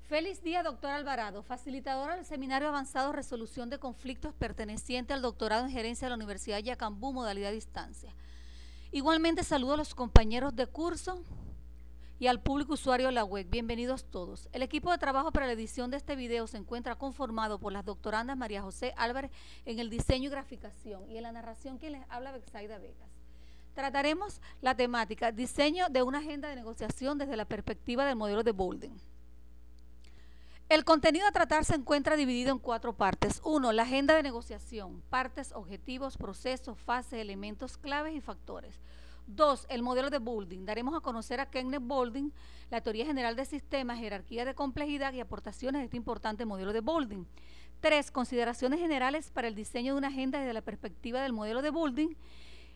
Feliz día, doctor Alvarado, facilitadora del Seminario Avanzado Resolución de Conflictos perteneciente al doctorado en Gerencia de la Universidad Yacambú, modalidad distancia. Igualmente saludo a los compañeros de curso y al público usuario de la web. Bienvenidos todos. El equipo de trabajo para la edición de este video se encuentra conformado por las doctorandas María José Álvarez en el diseño y graficación y en la narración quien les habla Bexaida Vegas. Trataremos la temática diseño de una agenda de negociación desde la perspectiva del modelo de Bolden. El contenido a tratar se encuentra dividido en 4 partes. 1. La agenda de negociación, partes, objetivos, procesos, fases, elementos claves y factores. 2. El modelo de Bolden. Daremos a conocer a Kenneth Bolden, la teoría general de sistemas, jerarquía de complejidad y aportaciones de este importante modelo de Bolden. 3. Consideraciones generales para el diseño de una agenda desde la perspectiva del modelo de Bolden.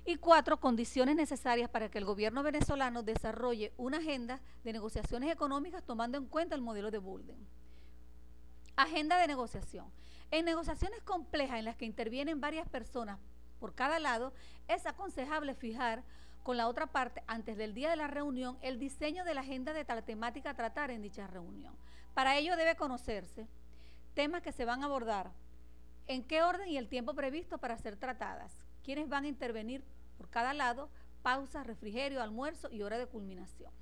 Y 4. Condiciones necesarias para que el gobierno venezolano desarrolle una agenda de negociaciones económicas tomando en cuenta el modelo de Bolden. Agenda de negociación. En negociaciones complejas en las que intervienen varias personas por cada lado, es aconsejable fijar con la otra parte, antes del día de la reunión, el diseño de la agenda de tal temática a tratar en dicha reunión. Para ello debe conocerse temas que se van a abordar, en qué orden y el tiempo previsto para ser tratadas, quiénes van a intervenir por cada lado, pausas, refrigerio, almuerzo y hora de culminación.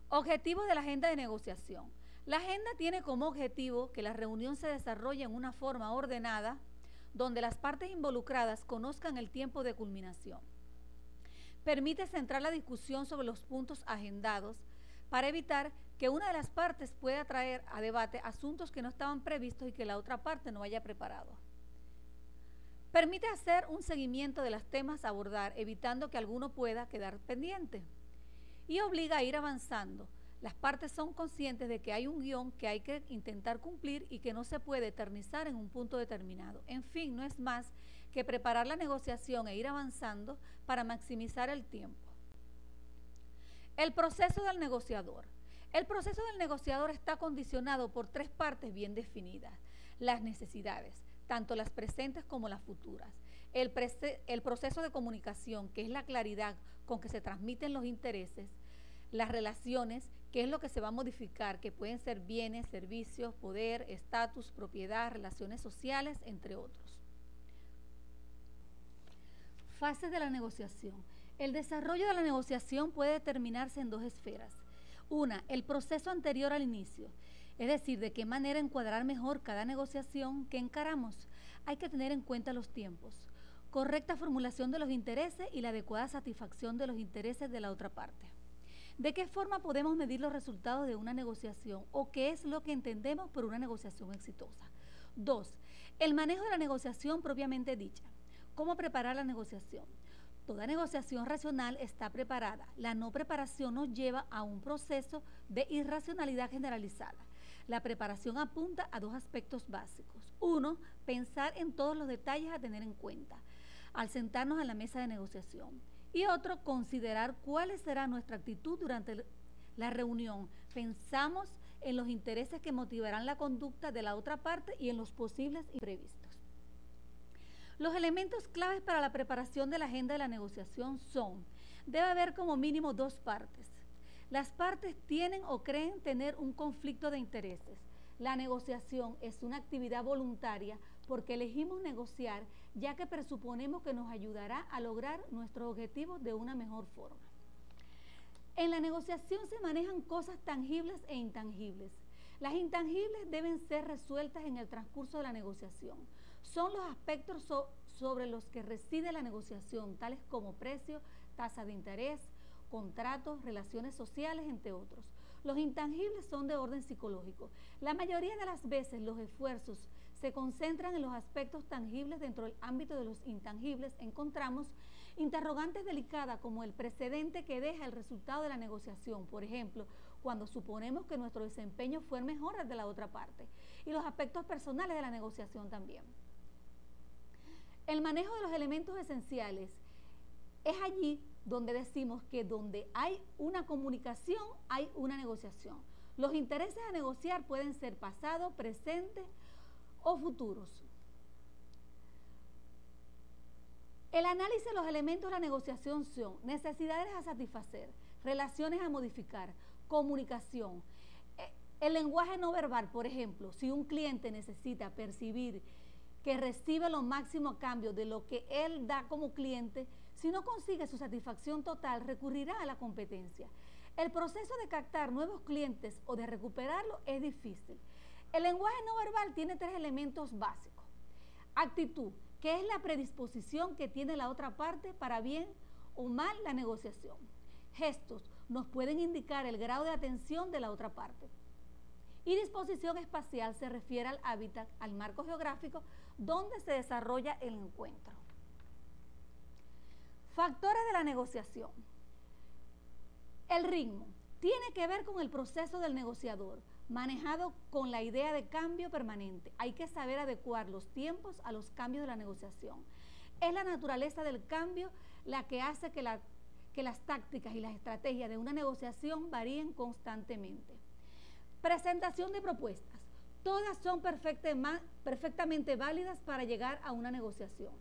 Objetivos de la agenda de negociación. La agenda tiene como objetivo que la reunión se desarrolle en una forma ordenada, donde las partes involucradas conozcan el tiempo de culminación. Permite centrar la discusión sobre los puntos agendados para evitar que una de las partes pueda traer a debate asuntos que no estaban previstos y que la otra parte no haya preparado. Permite hacer un seguimiento de los temas a abordar, evitando que alguno pueda quedar pendiente. Y obliga a ir avanzando. Las partes son conscientes de que hay un guión que hay que intentar cumplir y que no se puede eternizar en un punto determinado. En fin, no es más que preparar la negociación e ir avanzando para maximizar el tiempo. El proceso del negociador. El proceso del negociador está condicionado por 3 partes bien definidas. Las necesidades, tanto las presentes como las futuras. El proceso de comunicación, que es la claridad con que se transmiten los intereses. Las relaciones, que es lo que se va a modificar, que pueden ser bienes, servicios, poder, estatus, propiedad, relaciones sociales, entre otros. Fases de la negociación. El desarrollo de la negociación puede determinarse en 2 esferas. Una, el proceso anterior al inicio, es decir, de qué manera encuadrar mejor cada negociación que encaramos. Hay que tener en cuenta los tiempos, correcta formulación de los intereses y la adecuada satisfacción de los intereses de la otra parte. ¿De qué forma podemos medir los resultados de una negociación o qué es lo que entendemos por una negociación exitosa? 2. El manejo de la negociación propiamente dicha. ¿Cómo preparar la negociación? Toda negociación racional está preparada. La no preparación nos lleva a un proceso de irracionalidad generalizada. La preparación apunta a 2 aspectos básicos. 1. Pensar en todos los detalles a tener en cuenta al sentarnos a la mesa de negociación. Y otro, considerar cuál será nuestra actitud durante la reunión. Pensamos en los intereses que motivarán la conducta de la otra parte y en los posibles imprevistos. Los elementos claves para la preparación de la agenda de la negociación son: debe haber como mínimo 2 partes. Las partes tienen o creen tener un conflicto de intereses. La negociación es una actividad voluntaria porque elegimos negociar, ya que presuponemos que nos ayudará a lograr nuestros objetivos de una mejor forma. En la negociación se manejan cosas tangibles e intangibles. Las intangibles deben ser resueltas en el transcurso de la negociación. Son los aspectos sobre los que reside la negociación, tales como precio, tasa de interés, contratos, relaciones sociales, entre otros. Los intangibles son de orden psicológico. La mayoría de las veces los esfuerzos se concentran en los aspectos tangibles. Dentro del ámbito de los intangibles encontramos interrogantes delicadas como el precedente que deja el resultado de la negociación, por ejemplo, cuando suponemos que nuestro desempeño fue mejor al de la otra parte, y los aspectos personales de la negociación también. El manejo de los elementos esenciales es allí donde decimos que donde hay una comunicación, hay una negociación. Los intereses a negociar pueden ser pasados, presentes o futuros. El análisis de los elementos de la negociación son necesidades a satisfacer, relaciones a modificar, comunicación. El lenguaje no verbal, por ejemplo, si un cliente necesita percibir que recibe lo máximo a cambio de lo que él da como cliente, si no consigue su satisfacción total, recurrirá a la competencia. El proceso de captar nuevos clientes o de recuperarlo es difícil. El lenguaje no verbal tiene 3 elementos básicos. Actitud, que es la predisposición que tiene la otra parte para bien o mal la negociación. Gestos nos pueden indicar el grado de atención de la otra parte. Y disposición espacial se refiere al hábitat, al marco geográfico donde se desarrolla el encuentro. Factores de la negociación. El ritmo tiene que ver con el proceso del negociador, manejado con la idea de cambio permanente. Hay que saber adecuar los tiempos a los cambios de la negociación. Es la naturaleza del cambio la que hace que las tácticas y las estrategias de una negociación varíen constantemente. Presentación de propuestas. Todas son perfectamente válidas para llegar a una negociación.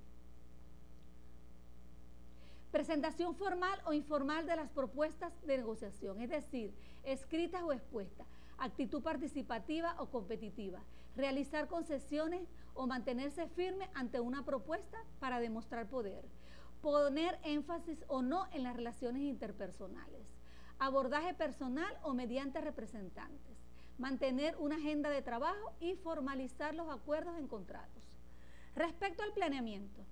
Presentación formal o informal de las propuestas de negociación, es decir, escritas o expuestas. Actitud participativa o competitiva. Realizar concesiones o mantenerse firme ante una propuesta para demostrar poder. Poner énfasis o no en las relaciones interpersonales. Abordaje personal o mediante representantes. Mantener una agenda de trabajo y formalizar los acuerdos en contratos. Respecto al planeamiento,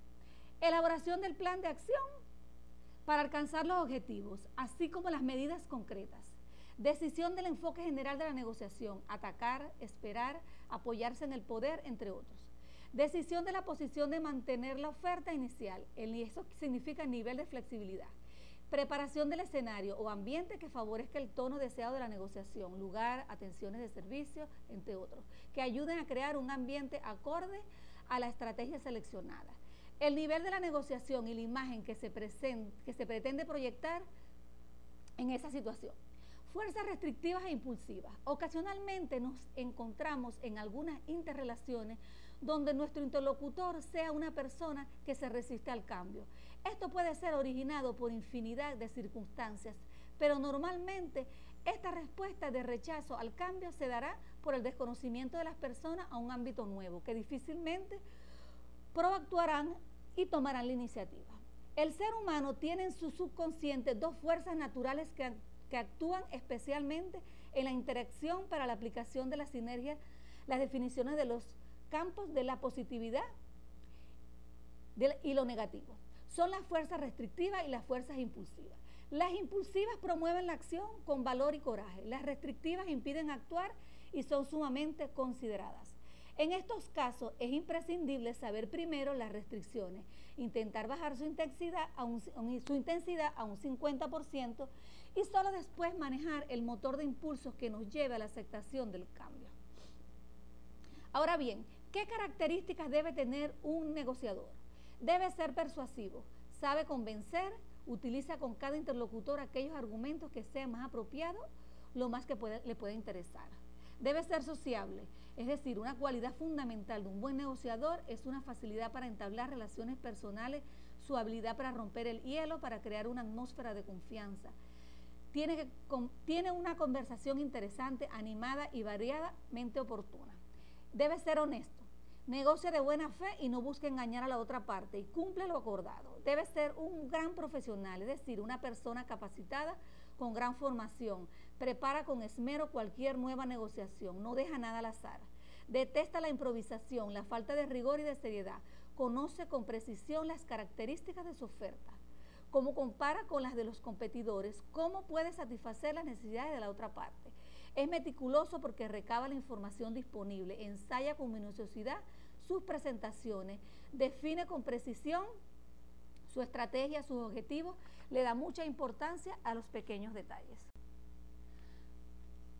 elaboración del plan de acción para alcanzar los objetivos, así como las medidas concretas. Decisión del enfoque general de la negociación, atacar, esperar, apoyarse en el poder, entre otros. Decisión de la posición de mantener la oferta inicial, y eso significa el nivel de flexibilidad. Preparación del escenario o ambiente que favorezca el tono deseado de la negociación, lugar, atenciones de servicio, entre otros, que ayuden a crear un ambiente acorde a la estrategia seleccionada. El nivel de la negociación y la imagen que se pretende proyectar en esa situación. Fuerzas restrictivas e impulsivas. Ocasionalmente nos encontramos en algunas interrelaciones donde nuestro interlocutor sea una persona que se resiste al cambio. Esto puede ser originado por infinidad de circunstancias, pero normalmente esta respuesta de rechazo al cambio se dará por el desconocimiento de las personas a un ámbito nuevo, que difícilmente proactuarán y tomarán la iniciativa. El ser humano tiene en su subconsciente 2 fuerzas naturales que actúan especialmente en la interacción para la aplicación de la sinergia, las definiciones de los campos de la positividad y lo negativo. Son las fuerzas restrictivas y las fuerzas impulsivas. Las impulsivas promueven la acción con valor y coraje. Las restrictivas impiden actuar y son sumamente consideradas. En estos casos es imprescindible saber primero las restricciones, intentar bajar su intensidad a un 50% y solo después manejar el motor de impulsos que nos lleve a la aceptación del cambio. Ahora bien, ¿qué características debe tener un negociador? Debe ser persuasivo, sabe convencer, utiliza con cada interlocutor aquellos argumentos que sean más apropiados, lo más que le pueda interesar. Debe ser sociable, es decir, una cualidad fundamental de un buen negociador es una facilidad para entablar relaciones personales, su habilidad para romper el hielo, para crear una atmósfera de confianza. Tiene una conversación interesante, animada y variadamente oportuna. Debe ser honesto, negocia de buena fe y no busca engañar a la otra parte y cumple lo acordado. Debe ser un gran profesional, es decir, una persona capacitada con gran formación, prepara con esmero cualquier nueva negociación, no deja nada al azar. Detesta la improvisación, la falta de rigor y de seriedad. Conoce con precisión las características de su oferta. Cómo compara con las de los competidores, cómo puede satisfacer las necesidades de la otra parte. Es meticuloso porque recaba la información disponible, ensaya con minuciosidad sus presentaciones, define con precisión su estrategia, sus objetivos, le da mucha importancia a los pequeños detalles.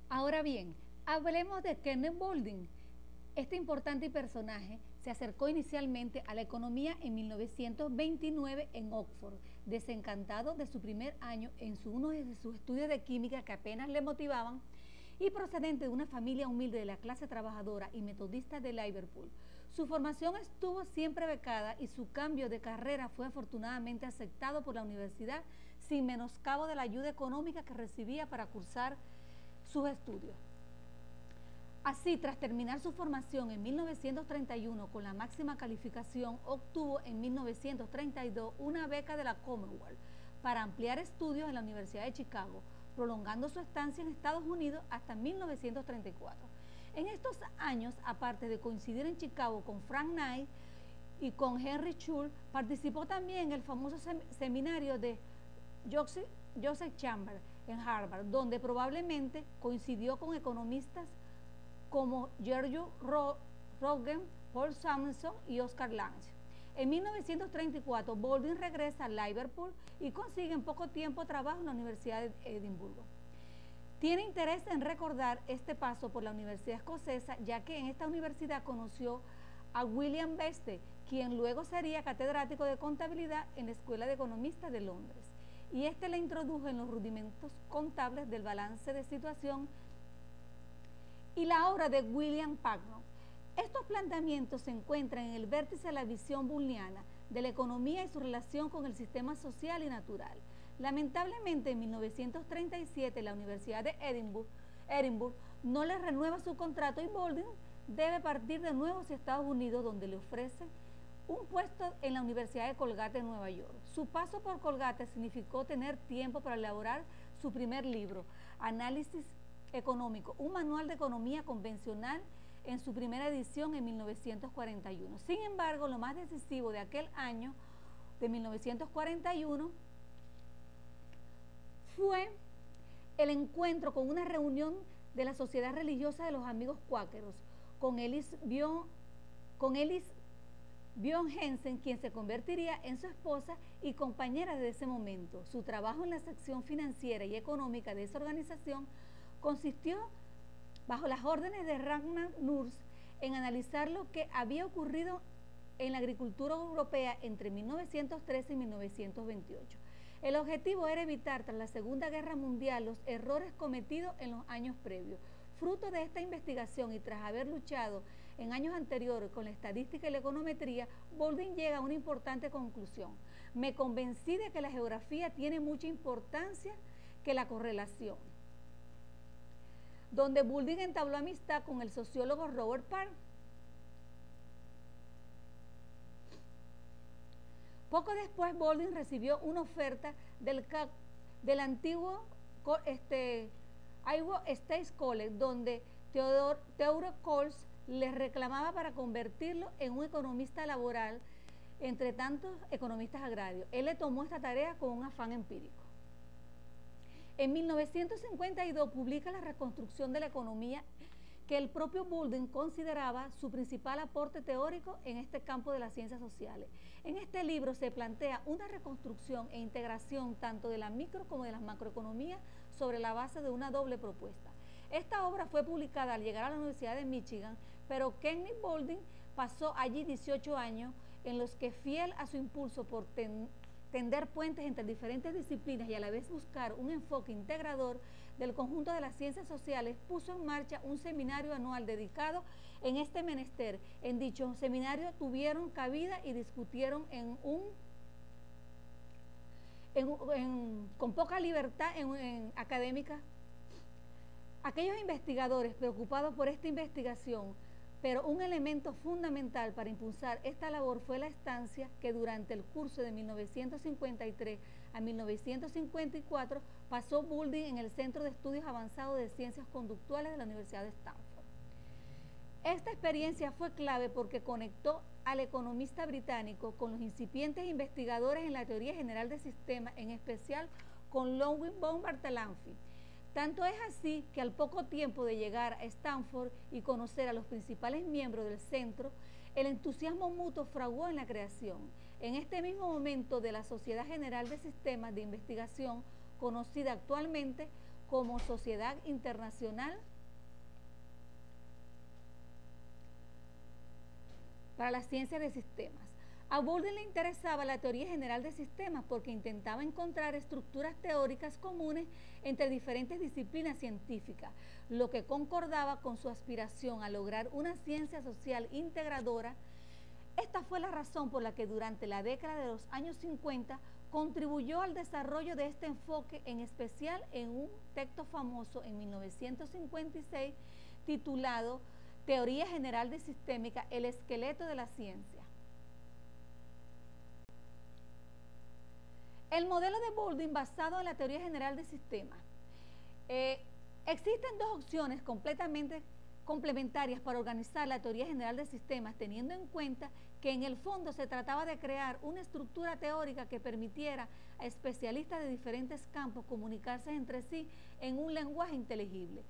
Ahora bien, hablemos de Kenneth Boulding. Este importante personaje se acercó inicialmente a la economía en 1929 en Oxford, desencantado de su primer año en uno de sus estudios de química que apenas le motivaban, y procedente de una familia humilde de la clase trabajadora y metodista de Liverpool. Su formación estuvo siempre becada y su cambio de carrera fue afortunadamente aceptado por la universidad sin menoscabo de la ayuda económica que recibía para cursar sus estudios. Así, tras terminar su formación en 1931 con la máxima calificación, obtuvo en 1932 una beca de la Commonwealth para ampliar estudios en la Universidad de Chicago, prolongando su estancia en Estados Unidos hasta 1934. En estos años, aparte de coincidir en Chicago con Frank Knight y con Henry Schultz, participó también en el famoso seminario de Joseph Chambers en Harvard, donde probablemente coincidió con economistas como Giorgio Roegen, Paul Samuelson y Oscar Lange. En 1934, Baldwin regresa a Liverpool y consigue en poco tiempo trabajo en la Universidad de Edimburgo. Tiene interés en recordar este paso por la Universidad Escocesa, ya que en esta universidad conoció a William Beste, quien luego sería catedrático de contabilidad en la Escuela de Economistas de Londres, y este le introdujo en los rudimentos contables del balance de situación y la obra de William Putnam. Estos planteamientos se encuentran en el vértice de la visión bulliana de la economía y su relación con el sistema social y natural. Lamentablemente, en 1937, la Universidad de Edimburgo no le renueva su contrato y Baldwin debe partir de nuevo hacia Estados Unidos, donde le ofrecen un puesto en la Universidad de Colgate en Nueva York. Su paso por Colgate significó tener tiempo para elaborar su primer libro, Análisis Económico, un manual de economía convencional, en su primera edición en 1941. Sin embargo, lo más decisivo de aquel año, de 1941, fue el encuentro con una reunión de la Sociedad Religiosa de los Amigos Cuáqueros, con Elis Bjorn Jensen, quien se convertiría en su esposa y compañera desde ese momento. Su trabajo en la sección financiera y económica de esa organización consistió, bajo las órdenes de Ragnar Nurs, en analizar lo que había ocurrido en la agricultura europea entre 1913 y 1928. El objetivo era evitar, tras la Segunda Guerra Mundial, los errores cometidos en los años previos. Fruto de esta investigación y tras haber luchado en años anteriores con la estadística y la econometría, Baldwin llega a una importante conclusión. Me convencí de que la geografía tiene mucha importancia que la correlación, donde Baldwin entabló amistad con el sociólogo Robert Parr. Poco después, Baldwin recibió una oferta del antiguo Iowa State College, donde Theodore Coles le reclamaba para convertirlo en un economista laboral entre tantos economistas agrarios. Él le tomó esta tarea con un afán empírico. En 1952 publica La reconstrucción de la economía, que el propio Baldwin consideraba su principal aporte teórico en este campo de las ciencias sociales. En este libro se plantea una reconstrucción e integración tanto de la micro como de las macroeconomías sobre la base de una doble propuesta. Esta obra fue publicada al llegar a la Universidad de Michigan, pero Kenneth Baldwin pasó allí 18 años en los que, fiel a su impulso por tender puentes entre diferentes disciplinas y a la vez buscar un enfoque integrador del conjunto de las ciencias sociales, puso en marcha un seminario anual dedicado en este menester. En dicho seminario tuvieron cabida y discutieron con poca libertad académica aquellos investigadores preocupados por esta investigación, pero un elemento fundamental para impulsar esta labor fue la estancia que durante el curso de 1953 a 1954 pasó Baldwin en el Centro de Estudios Avanzados de Ciencias Conductuales de la Universidad de Stanford. Esta experiencia fue clave porque conectó al economista británico con los incipientes investigadores en la teoría general de sistemas, en especial con Ludwig von Bartholomä. Tanto es así que al poco tiempo de llegar a Stanford y conocer a los principales miembros del centro, el entusiasmo mutuo fraguó en la creación, en este mismo momento, de la Sociedad General de Sistemas de Investigación, conocida actualmente como Sociedad Internacional para la Ciencia de Sistemas. A Baldwin le interesaba la teoría general de sistemas porque intentaba encontrar estructuras teóricas comunes entre diferentes disciplinas científicas, lo que concordaba con su aspiración a lograr una ciencia social integradora. Esta fue la razón por la que durante la década de los años 50 contribuyó al desarrollo de este enfoque, en especial en un texto famoso en 1956 titulado Teoría General de Sistémica, el esqueleto de la ciencia. El modelo de Boulding basado en la teoría general de sistemas. Existen dos opciones completamente complementarias para organizar la teoría general de sistemas, teniendo en cuenta que en el fondo se trataba de crear una estructura teórica que permitiera a especialistas de diferentes campos comunicarse entre sí en un lenguaje inteligible.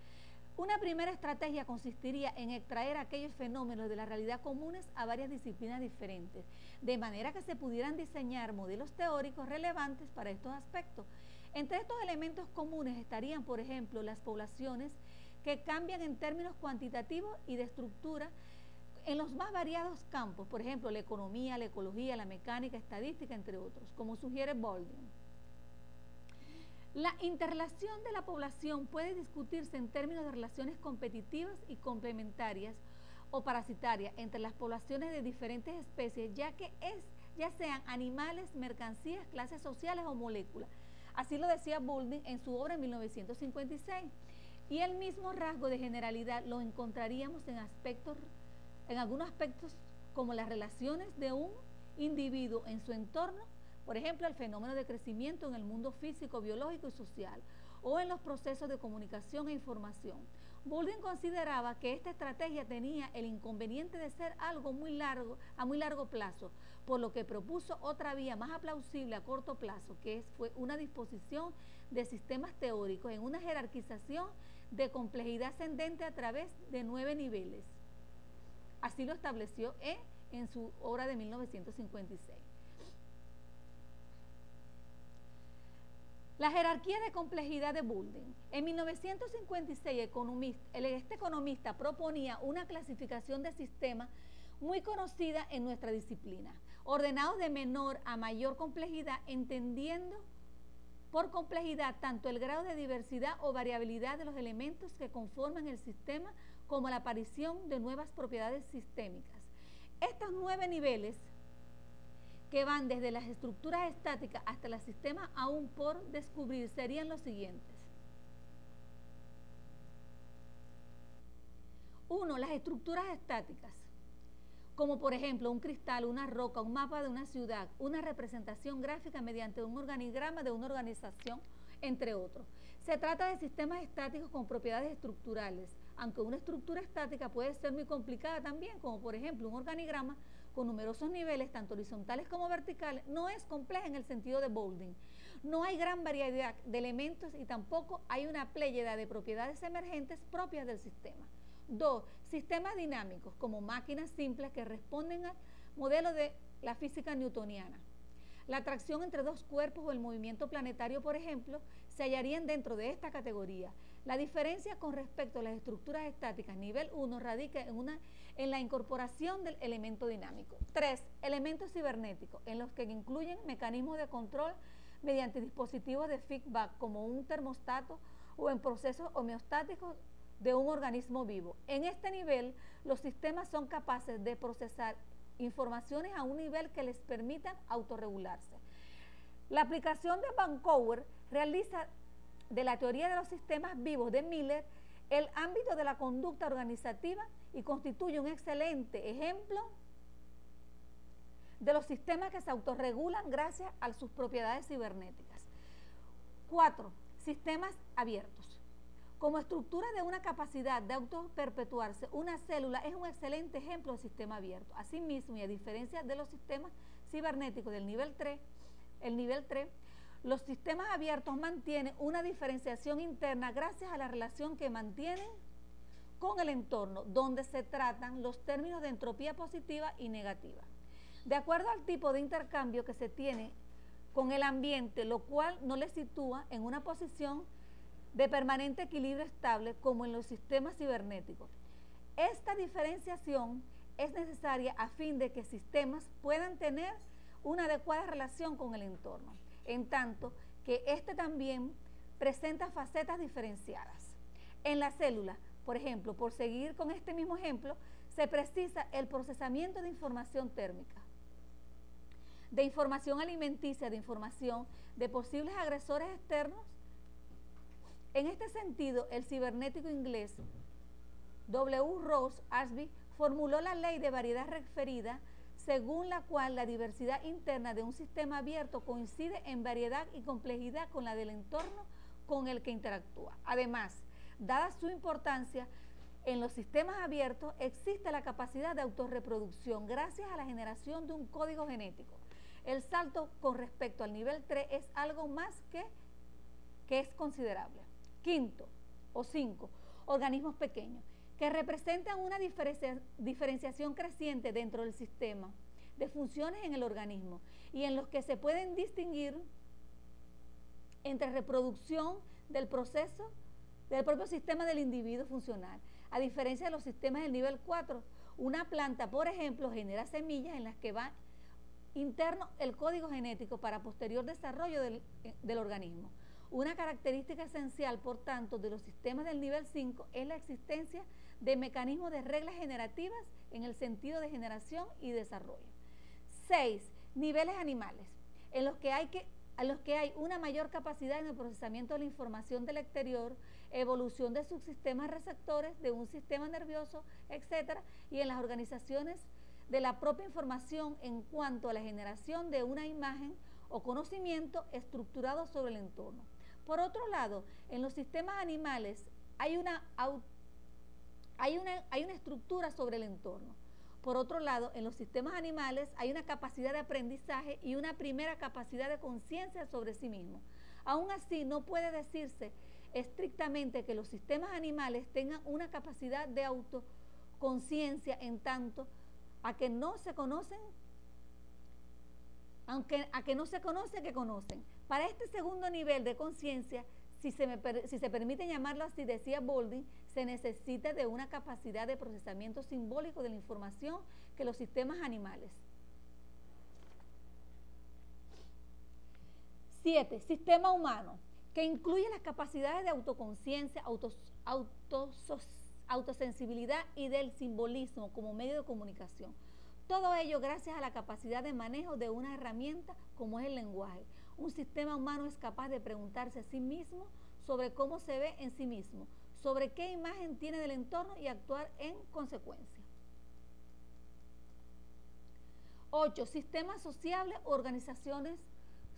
Una primera estrategia consistiría en extraer aquellos fenómenos de la realidad comunes a varias disciplinas diferentes, de manera que se pudieran diseñar modelos teóricos relevantes para estos aspectos. Entre estos elementos comunes estarían, por ejemplo, las poblaciones que cambian en términos cuantitativos y de estructura en los más variados campos, por ejemplo, la economía, la ecología, la mecánica, estadística, entre otros, como sugiere Boulding. La interrelación de la población puede discutirse en términos de relaciones competitivas y complementarias o parasitarias entre las poblaciones de diferentes especies, ya sean animales, mercancías, clases sociales o moléculas. Así lo decía Boulding en su obra en 1956. Y el mismo rasgo de generalidad lo encontraríamos en algunos aspectos como las relaciones de un individuo en su entorno, por ejemplo, el fenómeno de crecimiento en el mundo físico, biológico y social, o en los procesos de comunicación e información. Boulding consideraba que esta estrategia tenía el inconveniente de ser algo a muy largo plazo, por lo que propuso otra vía más plausible a corto plazo, que fue una disposición de sistemas teóricos en una jerarquización de complejidad ascendente a través de 9 niveles. Así lo estableció en su obra de 1956. La jerarquía de complejidad de Boulding. En 1956, este economista proponía una clasificación de sistemas muy conocida en nuestra disciplina, ordenados de menor a mayor complejidad, entendiendo por complejidad tanto el grado de diversidad o variabilidad de los elementos que conforman el sistema como la aparición de nuevas propiedades sistémicas. Estos 9 niveles, que van desde las estructuras estáticas hasta los sistemas aún por descubrir, serían los siguientes. 1. Las estructuras estáticas, como por ejemplo un cristal, una roca, un mapa de una ciudad, una representación gráfica mediante un organigrama de una organización, entre otros. Se trata de sistemas estáticos con propiedades estructurales, aunque una estructura estática puede ser muy complicada también, como por ejemplo un organigrama con numerosos niveles, tanto horizontales como verticales, no es compleja en el sentido de Boulding. No hay gran variedad de elementos y tampoco hay una pléyada de propiedades emergentes propias del sistema. 2. Sistemas dinámicos, como máquinas simples que responden al modelo de la física newtoniana. La atracción entre dos cuerpos o el movimiento planetario, por ejemplo, se hallarían dentro de esta categoría. La diferencia con respecto a las estructuras estáticas nivel 1 radica en la incorporación del elemento dinámico. 3. Elementos cibernéticos, en los que incluyen mecanismos de control mediante dispositivos de feedback como un termostato o en procesos homeostáticos de un organismo vivo. En este nivel, los sistemas son capaces de procesar informaciones a un nivel que les permita autorregularse. La aplicación de Vancouver realiza de la teoría de los sistemas vivos de Miller el ámbito de la conducta organizativa y constituye un excelente ejemplo de los sistemas que se autorregulan gracias a sus propiedades cibernéticas. 4. Sistemas abiertos. Como estructura de una capacidad de autoperpetuarse, una célula es un excelente ejemplo de sistema abierto. Asimismo, y a diferencia de los sistemas cibernéticos del nivel 3, los sistemas abiertos mantienen una diferenciación interna gracias a la relación que mantienen con el entorno, donde se tratan los términos de entropía positiva y negativa. De acuerdo al tipo de intercambio que se tiene con el ambiente, lo cual no le sitúa en una posición de permanente equilibrio estable como en los sistemas cibernéticos. Esta diferenciación es necesaria a fin de que sistemas puedan tener una adecuada relación con el entorno, en tanto que éste también presenta facetas diferenciadas. En la célula, por ejemplo, por seguir con este mismo ejemplo, se precisa el procesamiento de información térmica, de información alimenticia, de información de posibles agresores externos. En este sentido, el cibernético inglés W. Ross Ashby formuló la ley de variedad referida, según la cual la diversidad interna de un sistema abierto coincide en variedad y complejidad con la del entorno con el que interactúa. Además, dada su importancia, en los sistemas abiertos existe la capacidad de autorreproducción gracias a la generación de un código genético. El salto con respecto al nivel 3 es algo más que es considerable. Quinto o 5, organismos pequeños, que representan una diferenciación creciente dentro del sistema de funciones en el organismo y en los que se pueden distinguir entre reproducción del proceso del propio sistema del individuo funcional. A diferencia de los sistemas del nivel 4, una planta, por ejemplo, genera semillas en las que va interno el código genético para posterior desarrollo del organismo. Una característica esencial, por tanto, de los sistemas del nivel 5 es la existencia de mecanismos de reglas generativas en el sentido de generación y desarrollo. 6. Niveles animales, en los que hay una mayor capacidad en el procesamiento de la información del exterior, evolución de subsistemas receptores, de un sistema nervioso, etc., y en las organizaciones de la propia información en cuanto a la generación de una imagen o conocimiento estructurado sobre el entorno. Por otro lado, en los sistemas animales hay una estructura sobre el entorno. Por otro lado, en los sistemas animales hay una capacidad de aprendizaje y una primera capacidad de conciencia sobre sí mismo. Aún así, no puede decirse estrictamente que los sistemas animales tengan una capacidad de autoconciencia en tanto a que no se conocen, que conocen. Para este segundo nivel de conciencia, si se permite llamarlo así, decía Boulding, se necesita de una capacidad de procesamiento simbólico de la información que los sistemas animales. 7. Sistema humano, que incluye las capacidades de autoconciencia, autosensibilidad y del simbolismo como medio de comunicación. Todo ello gracias a la capacidad de manejo de una herramienta como es el lenguaje. Un sistema humano es capaz de preguntarse a sí mismo sobre cómo se ve en sí mismo, sobre qué imagen tiene del entorno y actuar en consecuencia. 8. Sistemas sociables, organizaciones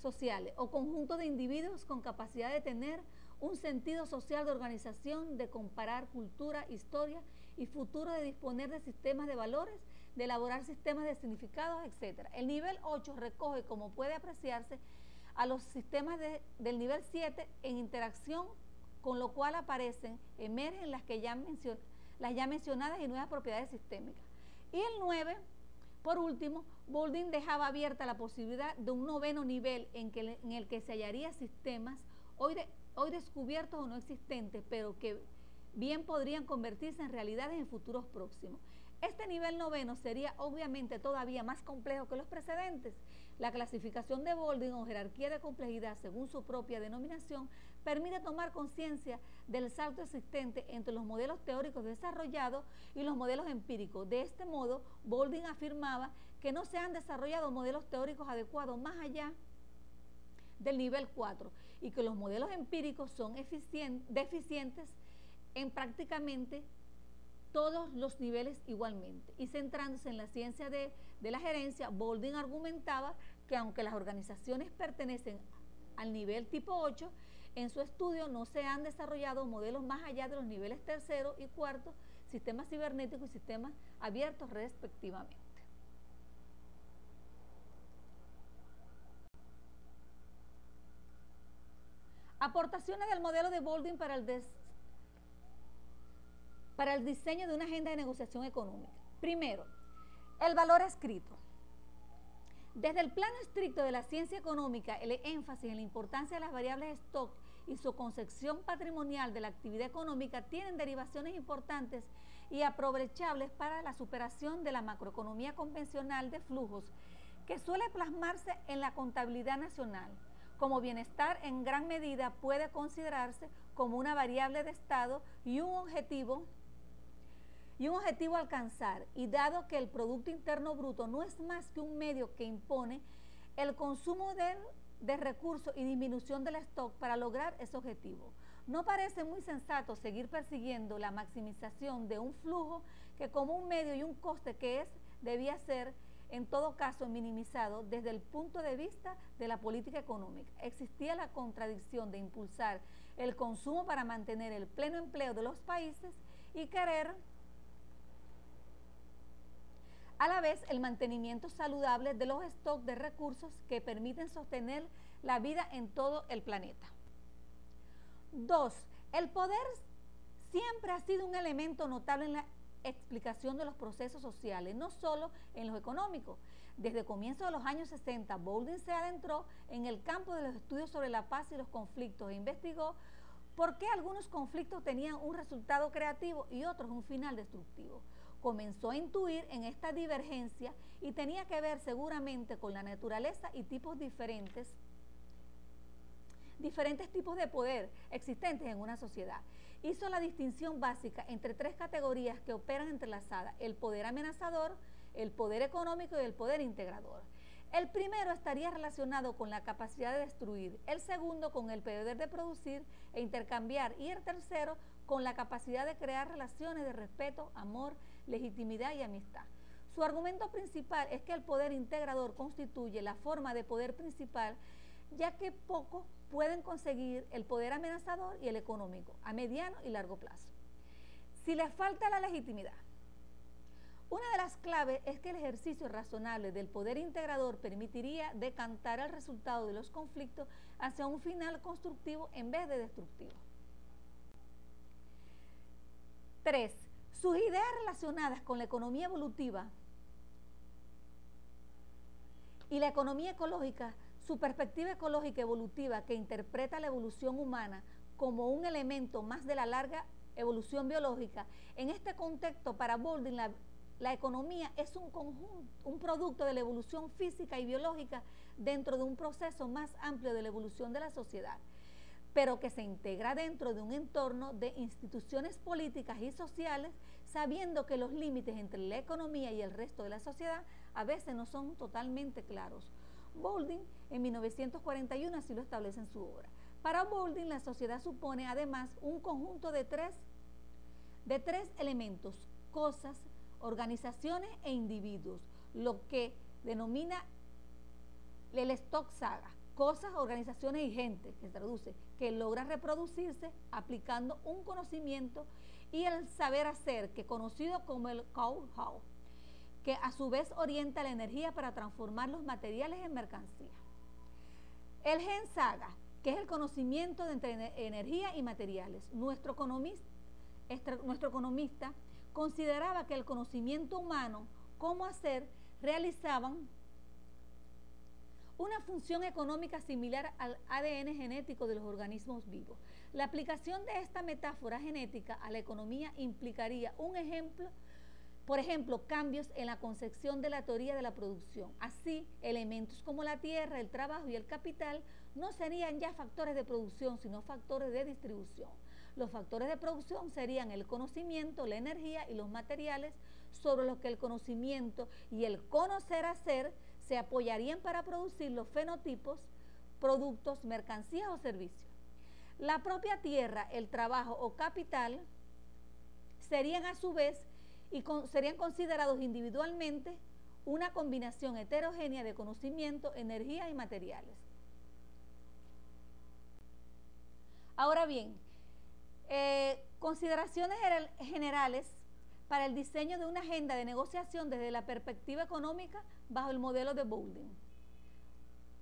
sociales o conjunto de individuos con capacidad de tener un sentido social de organización, de comparar cultura, historia y futuro, de disponer de sistemas de valores, de elaborar sistemas de significados, etc. El nivel 8 recoge, como puede apreciarse, a los sistemas del nivel 7 en interacción, con lo cual emergen las ya mencionadas y nuevas propiedades sistémicas. Y el 9, por último, Boulding dejaba abierta la posibilidad de un noveno nivel en el que se hallaría sistemas hoy descubiertos o no existentes, pero que bien podrían convertirse en realidades en futuros próximos. Este nivel noveno sería obviamente todavía más complejo que los precedentes. La clasificación de Boulding o jerarquía de complejidad, según su propia denominación, permite tomar conciencia del salto existente entre los modelos teóricos desarrollados y los modelos empíricos. De este modo, Boulding afirmaba que no se han desarrollado modelos teóricos adecuados más allá del nivel 4 y que los modelos empíricos son deficientes en prácticamente todos los niveles igualmente. Y centrándose en la ciencia de la gerencia, Boulding argumentaba que aunque las organizaciones pertenecen al nivel tipo 8, en su estudio no se han desarrollado modelos más allá de los niveles tercero y cuarto, sistemas cibernéticos y sistemas abiertos respectivamente. Aportaciones del modelo de Boulding para el diseño de una agenda de negociación económica. Primero, el valor escrito. Desde el plano estricto de la ciencia económica, el énfasis en la importancia de las variables stock y su concepción patrimonial de la actividad económica tienen derivaciones importantes y aprovechables para la superación de la macroeconomía convencional de flujos, que suele plasmarse en la contabilidad nacional. Como bienestar, en gran medida puede considerarse como una variable de estado y un objetivo a alcanzar, y dado que el Producto Interno Bruto no es más que un medio que impone el consumo de recursos y disminución del stock para lograr ese objetivo. No parece muy sensato seguir persiguiendo la maximización de un flujo que como un medio y un coste que debía ser en todo caso minimizado desde el punto de vista de la política económica. Existía la contradicción de impulsar el consumo para mantener el pleno empleo de los países y querer a la vez el mantenimiento saludable de los stocks de recursos que permiten sostener la vida en todo el planeta. 2. El poder siempre ha sido un elemento notable en la explicación de los procesos sociales, no solo en los económicos. Desde comienzos de los años 60, Boulding se adentró en el campo de los estudios sobre la paz y los conflictos e investigó por qué algunos conflictos tenían un resultado creativo y otros un final destructivo. Comenzó a intuir en esta divergencia y tenía que ver seguramente con la naturaleza y diferentes tipos de poder existentes en una sociedad. Hizo la distinción básica entre tres categorías que operan entrelazadas: el poder amenazador, el poder económico y el poder integrador. El primero estaría relacionado con la capacidad de destruir, el segundo con el poder de producir e intercambiar y el tercero con la capacidad de crear relaciones de respeto, amor, legitimidad y amistad. Su argumento principal es que el poder integrador constituye la forma de poder principal, ya que pocos pueden conseguir el poder amenazador y el económico a mediano y largo plazo. Si les falta la legitimidad, una de las claves es que el ejercicio razonable del poder integrador permitiría decantar el resultado de los conflictos hacia un final constructivo en vez de destructivo. 3. Sus ideas relacionadas con la economía evolutiva y la economía ecológica, su perspectiva ecológica evolutiva que interpreta la evolución humana como un elemento más de la larga evolución biológica. En este contexto, para Boulding, la economía es un producto de la evolución física y biológica dentro de un proceso más amplio de la evolución de la sociedad, pero que se integra dentro de un entorno de instituciones políticas y sociales, sabiendo que los límites entre la economía y el resto de la sociedad a veces no son totalmente claros. Boulding en 1941 así lo establece en su obra. Para Boulding, la sociedad supone además un conjunto de tres elementos: cosas, organizaciones e individuos, lo que denomina el stock saga: cosas, organizaciones y gente, que se traduce, que logra reproducirse aplicando un conocimiento, y el saber hacer, que conocido como el know-how, que a su vez orienta la energía para transformar los materiales en mercancía. El gen saga, que es el conocimiento de entre energía y materiales. Nuestro economista consideraba que el conocimiento humano, cómo hacer, realizaban una función económica similar al ADN genético de los organismos vivos. La aplicación de esta metáfora genética a la economía implicaría por ejemplo, cambios en la concepción de la teoría de la producción. Así, elementos como la tierra, el trabajo y el capital no serían ya factores de producción, sino factores de distribución. Los factores de producción serían el conocimiento, la energía y los materiales, sobre los que el conocimiento y el conocer hacer se apoyarían para producir los fenotipos, productos, mercancías o servicios. La propia tierra, el trabajo o capital serían a su vez serían considerados individualmente una combinación heterogénea de conocimiento, energía y materiales. Ahora bien, consideraciones generales para el diseño de una agenda de negociación desde la perspectiva económica bajo el modelo de Boulding.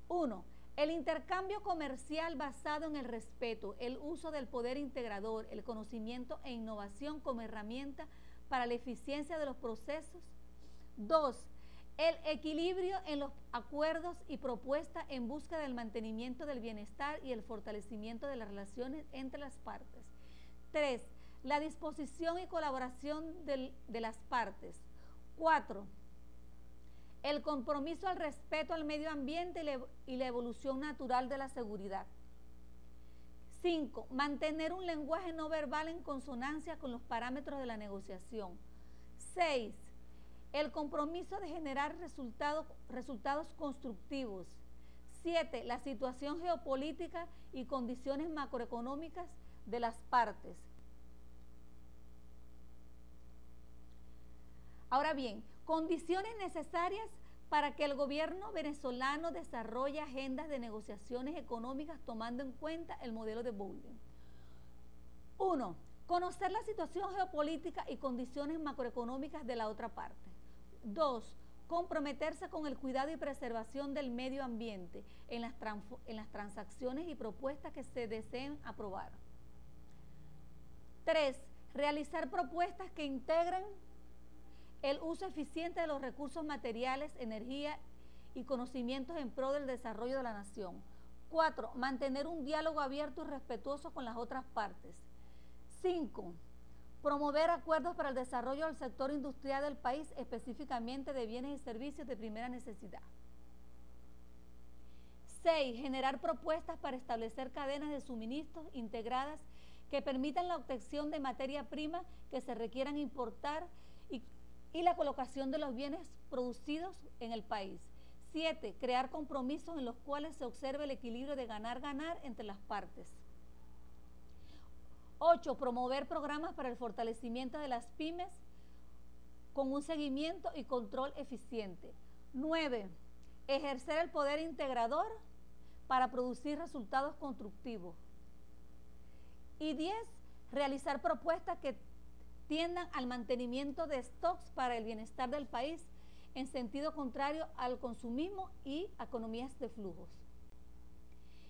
1. El intercambio comercial basado en el respeto, el uso del poder integrador, el conocimiento e innovación como herramienta para la eficiencia de los procesos. 2. El equilibrio en los acuerdos y propuestas en busca del mantenimiento del bienestar y el fortalecimiento de las relaciones entre las partes. 3. La disposición y colaboración de las partes. 4. El compromiso al respeto al medio ambiente y la evolución natural de la seguridad. 5. Mantener un lenguaje no verbal en consonancia con los parámetros de la negociación. 6. El compromiso de generar resultados constructivos. 7. La situación geopolítica y condiciones macroeconómicas de las partes. Ahora bien, condiciones necesarias para que el gobierno venezolano desarrolle agendas de negociaciones económicas tomando en cuenta el modelo de Bolden. 1. Conocer la situación geopolítica y condiciones macroeconómicas de la otra parte. 2. Comprometerse con el cuidado y preservación del medio ambiente en las transacciones y propuestas que se deseen aprobar. 3. Realizar propuestas que integren el uso eficiente de los recursos materiales, energía y conocimientos en pro del desarrollo de la nación. 4. Mantener un diálogo abierto y respetuoso con las otras partes. 5. Promover acuerdos para el desarrollo del sector industrial del país, específicamente de bienes y servicios de primera necesidad. 6. Generar propuestas para establecer cadenas de suministros integradas que permitan la obtención de materia prima que se requieran importar y la colocación de los bienes producidos en el país. 7. Crear compromisos en los cuales se observe el equilibrio de ganar-ganar entre las partes. 8. Promover programas para el fortalecimiento de las pymes con un seguimiento y control eficiente. 9. Ejercer el poder integrador para producir resultados constructivos. Y 10. Realizar propuestas que tiendan al mantenimiento de stocks para el bienestar del país en sentido contrario al consumismo y economías de flujos.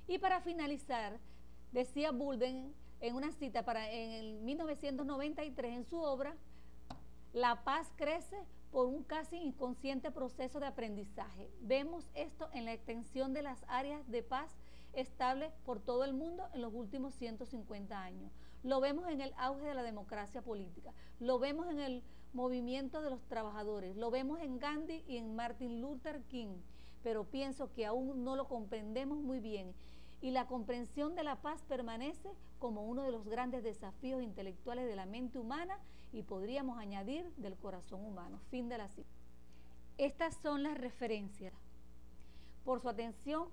Y para finalizar, decía Bolden en una cita en el 1993 en su obra, la paz crece por un casi inconsciente proceso de aprendizaje. Vemos esto en la extensión de las áreas de paz estable por todo el mundo en los últimos 150 años. Lo vemos en el auge de la democracia política, lo vemos en el movimiento de los trabajadores, lo vemos en Gandhi y en Martin Luther King, pero pienso que aún no lo comprendemos muy bien y la comprensión de la paz permanece como uno de los grandes desafíos intelectuales de la mente humana y podríamos añadir del corazón humano. Fin de la cita. Estas son las referencias. Por su atención